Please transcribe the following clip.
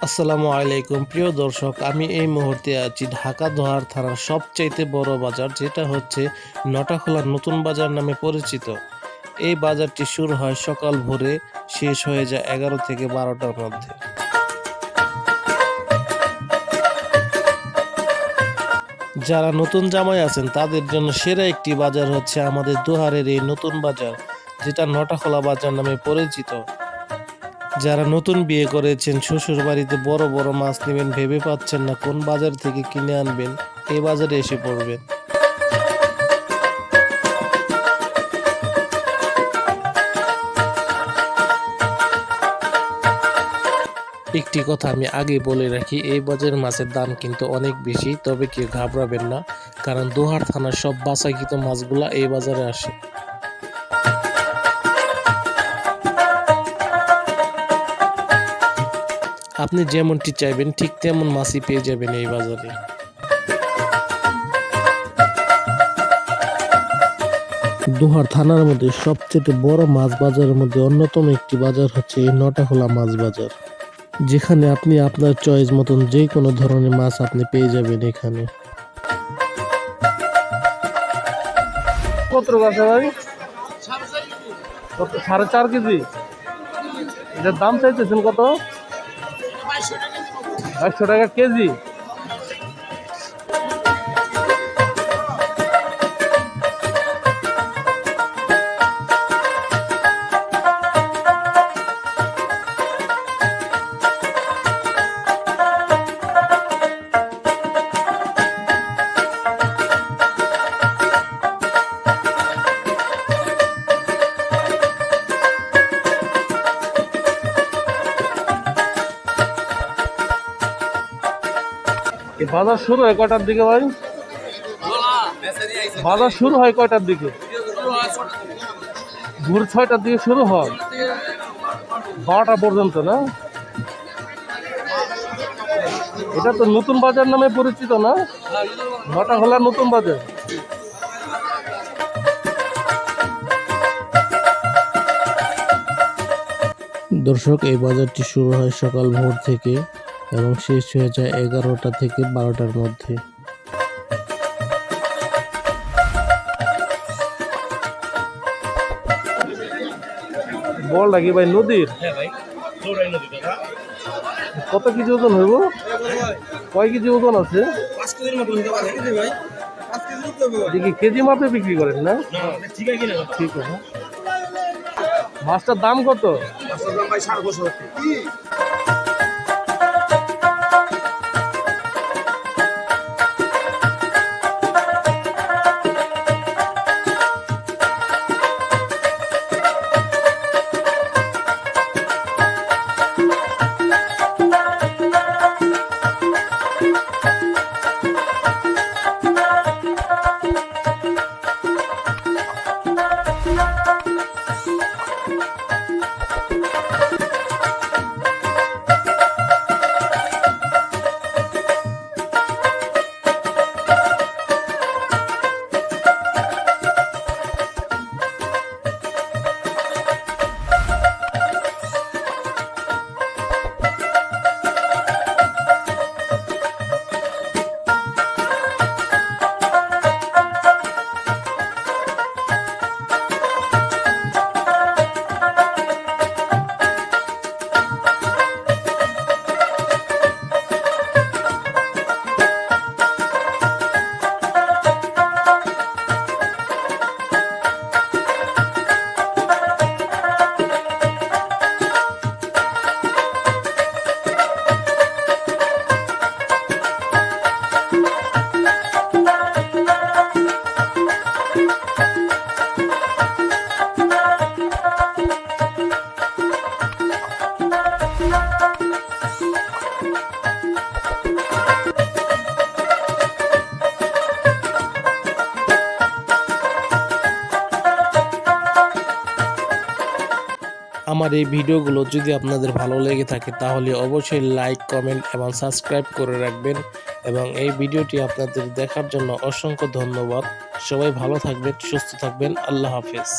আসসালামু আলাইকুম প্রিয় দর্শক, আমি এই মুহূর্তে আছি ঢাকা দোহার থানার সবচাইতে বড় বাজার, যেটা হচ্ছে নটাখোলা নতুন বাজার নামে পরিচিত। এই বাজারটি শুরু হয় সকাল ভোরে, শেষ হয়ে যায় 11 থেকে 12টার মধ্যে। যারা নতুন জামাই আছেন তাদের জন্য সেরা একটি বাজার হচ্ছে আমাদের দোহারের এই নতুন বাজার, যেটা নটাখোলা বাজার নামে পরিচিত। যারা নতুন বিয়ে করেছেন, শ্বশুর বাড়িতে বড় বড় মাছ নেবেন, ভেবে পাচ্ছেন না কোন বাজার থেকে কিনে আনবেন, এই বাজারে এসে পড়বেন। একটি কথা আমি আগে বলে রাখি, এই বাজারের মাছের দাম কিন্তু অনেক বেশি, তবে কেউ ঘাবড়াবেন না, কারণ দোহার থানার সব বাছাইকৃত মাছগুলা এই বাজারে আসে। আপনি যেমনটি চাইবেন ঠিক তেমন মাছই পেয়ে যাবেন এই বাজারে। দোহার থানার মধ্যে সবচেয়ে বড় মাছ বাজারের মধ্যে অন্যতম একটি বাজার হচ্ছে এই নটাখোলা মাছ বাজার, যেখানে আপনি আপনার চয়েস মতন যে কোনো ধরনের মাছ আপনি পেয়ে যাবেন এখানে। কত আছে ভাই? 4.5 কেজি। এটার দাম চাইতেছেন কত? 200 টাকা কেজি। বাজার শুরু হয় কয়টার দিকে ভাই? বাজার শুরু হয় কয়টার দিকে? ভোর 6টার দিকে শুরু হয়, 12টা পর্যন্ত না? এটা তো নতুন বাজার নামে পরিচিত না? নটাখোলা নতুন বাজার। দর্শক, এই বাজারটি শুরু হয় সকাল ভোর থেকে এবং শেষ হয়ে যায় 11টা থেকে 12টার মধ্যে। বল নাকি ভাই নদীর? কত কেজি ওজন হইব? কয় কেজি ওজন আছে? দেখি কেজি মাপে বিক্রি করেন না? ঠিক আছে। মাছটার দাম কত? আমার এই ভিডিওগুলো যদি আপনাদের ভালো লেগে থাকে তাহলে অবশ্যই লাইক, কমেন্ট এবং সাবস্ক্রাইব করে রাখবেন, এবং এই ভিডিওটি আপনাদের দেখার জন্য অসংখ্য ধন্যবাদ। সবাই ভালো থাকবেন, সুস্থ থাকবেন। আল্লাহ হাফেজ।